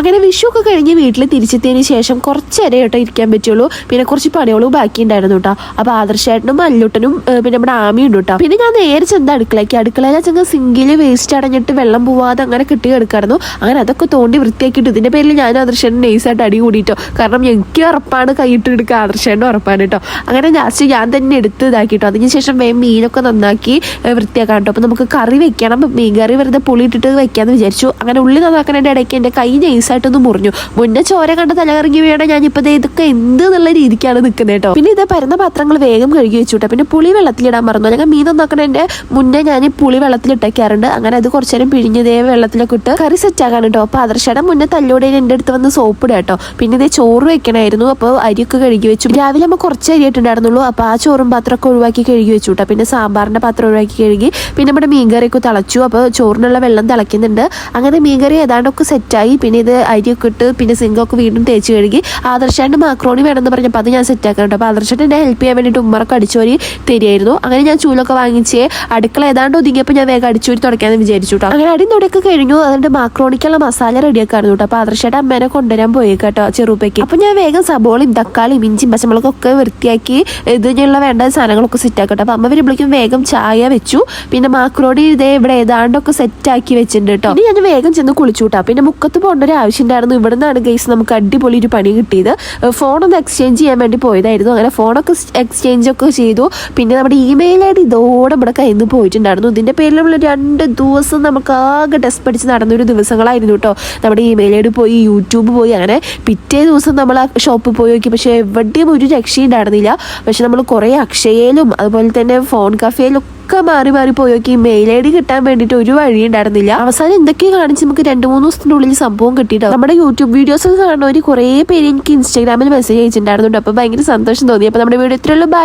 അങ്ങനെ വിഷു ഒക്കെ കഴിഞ്ഞ് വീട്ടിൽ തിരിച്ചെത്തിയതിന് ശേഷം കുറച്ച് നേരം കേട്ടോ ഇരിക്കാൻ പറ്റുള്ളൂ. പിന്നെ കുറച്ച് പണികളും ബാക്കി ഉണ്ടായിരുന്നു കേട്ടോ. അപ്പോൾ ആദർശേട്ടനും മല്ലുട്ടനും പിന്നെ നമ്മുടെ ആമിയുണ്ട് കേട്ടോ. പിന്നെ ഞാൻ നേരെ ചെന്ന് അടുക്കളയിൽ ചെന്ന് സിങ്കിൽ വേസ്റ്റ് അടഞ്ഞിട്ട് വെള്ളം പോവാതെ അങ്ങനെ കെട്ടി കിടക്കായിരുന്നു. അങ്ങനെ അതൊക്കെ തോണ്ടി വൃത്തിയാക്കിയിട്ട് ഇതിന്റെ പേരിൽ ഞാൻ ആദർശേട്ടൻ നൈസായിട്ട് അടി കൂടിയിട്ടോ. കാരണം എനിക്ക് ഉറപ്പാണ് കൈയിട്ട് എടുക്കുക, ആദർശേട്ടനും ഉറപ്പാണ് കേട്ടോ. അങ്ങനെ ലാസ്റ്റ് ഞാൻ തന്നെ എടുത്ത് ഇതാക്കിട്ടോ. അതിനുശേഷം മീനൊക്കെ നന്നാക്കി വൃത്തിയാക്കാം കേട്ടോ. അപ്പോൾ നമുക്ക് കറി വെക്കണം. മീൻ കറി വെറുതെ പുളി ഇട്ടിട്ട് വെക്കാന്ന് വിചാരിച്ചു. അങ്ങനെ ഉള്ളി നന്നാക്കുന്നതിൻ്റെ ഇടയ്ക്ക് എൻ്റെ കൈ നൈസായിട്ടൊന്ന് മുറിഞ്ഞു. മുന്നേ ചോര കണ്ട് തലകറങ്ങി വീണ ഞാനിപ്പോൾ ഇതൊക്കെ എന്ത് എന്നുള്ള രീതിക്കാണ് നിൽക്കുന്നത് കേട്ടോ. പിന്നെ ഇത് പരന്ന പാത്രങ്ങൾ വേഗം കഴുകി വെച്ചു കേട്ടോ. പിന്നെ പുളി വെള്ളത്തിലിടാൻ മറന്നു. ഞങ്ങൾ മീൻ നന്നാക്കുന്നതിൻ്റെ മുന്നേ ഞാൻ പുളി വെള്ളത്തിലിട്ടേക്കാറുണ്ട്. അങ്ങനെ അത് കുറച്ച് നേരം പിഴിഞ്ഞതേ വെള്ളത്തിലൊക്കെ ഇട്ട് കറി സെറ്റാക്കാൻ കേട്ടോ. അപ്പോൾ ആദർശയുടെ മുന്നേ തല്ലോടെ എൻ്റെ അടുത്ത് വന്ന് സോപ്പ് ഇടുക കേട്ടോ. പിന്നെ ഇതേ ചോറ് വെക്കണമായിരുന്നു. അപ്പോൾ അരിയൊക്കെ കഴുകി വെച്ചു. രാവിലെ നമ്മൾ കുറച്ച് അരി ഇട്ടുണ്ടായിരുന്നുള്ളൂ. അപ്പോൾ ആ ചോറും പാത്രമൊക്കെ ഒഴിവാക്കി കഴുകി വെച്ചു കേട്ടോ. പിന്നെ സാമ്പാറിൻ്റെ പാത്രം ഒഴിവാക്കി കഴുകി. പിന്നെ നമ്മുടെ മീൻകറിയൊക്കെ തിളച്ചു. അപ്പോൾ ചോറിനുള്ള വെള്ളം തിളയ്ക്കുന്നുണ്ട്. അങ്ങനെ മീൻകറി ഏതാണ്ടൊക്കെ സെറ്റായി. പിന്നെ ഇത് അരിയൊക്കെ ഇട്ട് പിന്നെ സിങ്കൊക്കെ വീണ്ടും തേച്ച് കഴുകി. ആദർശാണ്ട് മാക്രോണി വേണമെന്ന് പറഞ്ഞപ്പോൾ അത് ഞാൻ സെറ്റാക്കാം കേട്ടോ. അപ്പോൾ ആദർശാണ്ട് എന്നെ ഹെൽപ്പ് ചെയ്യാൻ വേണ്ടിയിട്ട് ഉമ്മറൊക്കെ അടിച്ചോരി തരികയായിരുന്നു. അങ്ങനെ ഞാൻ ചൂലൊക്കെ വാങ്ങിച്ച് അടുക്കള ഏതാണ്ട് ഒതുങ്ങിയപ്പോൾ ഞാൻ വേഗം അടിച്ചോരി തുടയ്ക്കാമെന്ന് വിചാരിച്ചു കേട്ടോ. അങ്ങനെ അടി തുടയൊക്കെ കഴിഞ്ഞു. അതുകൊണ്ട് മാക്രോണിക്കുള്ള മസാല റെഡിയാക്കായിരുന്നു കേട്ടോ. അപ്പോൾ ആദർശാണ്ട് അമ്മേനെ കൊണ്ടുവരാൻ പോയി കേട്ടോ ചെറുപ്പയ്ക്ക്. അപ്പോൾ ഞാൻ വേഗം സബോളയും തക്കാളിയും ഇഞ്ചിയും പച്ചമുളകൊക്കെ വൃത്തിയാക്കി ഇതിനുള്ള വേണ്ട സാധനങ്ങളൊക്കെ സെറ്റാക്കട്ടെ. അപ്പോൾ അമ്മ വരുമ്പോഴേക്കും വേഗം ചായ വെച്ചു. പിന്നെ മാക്രോണി ഇതേ ഇവിടെ ഏതാണ്ടൊക്കെ സെറ്റാക്കി വെച്ചിട്ടുണ്ട് കേട്ടോ. ഇനി ഞാൻ വേഗം ചെന്ന് കുളിച്ചു കേട്ടോ. പിന്നെ മുക്കത്ത് പോകേണ്ട ഒരു ആവശ്യം ഉണ്ടായിരുന്നു. ഇവിടെ നിന്നാണ് ഗൈസ് നമുക്ക് അടിപൊളി ഒരു പണി കിട്ടിയത്. ഫോണൊന്ന് എക്സ്ചേഞ്ച് ചെയ്യാൻ വേണ്ടി പോയതായിരുന്നു. അങ്ങനെ ഫോണൊക്കെ എക്സ്ചേഞ്ച് ഒക്കെ ചെയ്തു. പിന്നെ നമ്മുടെ ഇമെയിൽ ഐ ഡി ഇതോടെ ഇവിടെ കയ്യിൽ നിന്ന് പോയിട്ടുണ്ടായിരുന്നു. ഇതിൻ്റെ പേരിൽ നമ്മൾ 2 ദിവസം നമുക്ക് ആകെ ടെസ്റ്റ് പഠിച്ച് നടന്നൊരു ദിവസങ്ങളായിരുന്നു കേട്ടോ. നമ്മുടെ ഇമെയിൽ ഐ ഡി പോയി, യൂട്യൂബ് പോയി. അങ്ങനെ പിറ്റേ ദിവസം നമ്മൾ ആ ഷോപ്പിൽ പോയി നോക്കി. പക്ഷേ എവിടെയും ഒരു രക്ഷയുണ്ടായിരുന്നില്ല. പക്ഷെ നമ്മൾ കുറേ അക്ഷയയിലും അതുപോലെ തന്നെ ഫോൺ കഫേയിലും ഒക്കെ മാറി പോയി നോക്കി. മെയിൽ ഐ ഡി കിട്ടാൻ വേണ്ടിയിട്ട് ഒരു വഴി ഉണ്ടായിരുന്നില്ല. അവസാനം എന്തൊക്കെയോ കാണിച്ച് നമുക്ക് 2-3 ദിവസത്തിൻ്റെ ഉള്ളിൽ സംഭവം കിട്ടിയിട്ടോ. നമ്മുടെ യൂട്യൂബ് വീഡിയോസ് ഒക്കെ കാണുന്നവർ കുറേ പേര് എനിക്ക് ഇൻസ്റ്റാഗ്രാമിൽ മെസ്സേജ് അയച്ചിട്ടുണ്ടായിരുന്നുണ്ട്. അപ്പോൾ ഭയങ്കര സന്തോഷം തോന്നി. അപ്പോൾ നമ്മുടെ വീഡിയോ ഇത്രയുള്ളൂ. ബൈ.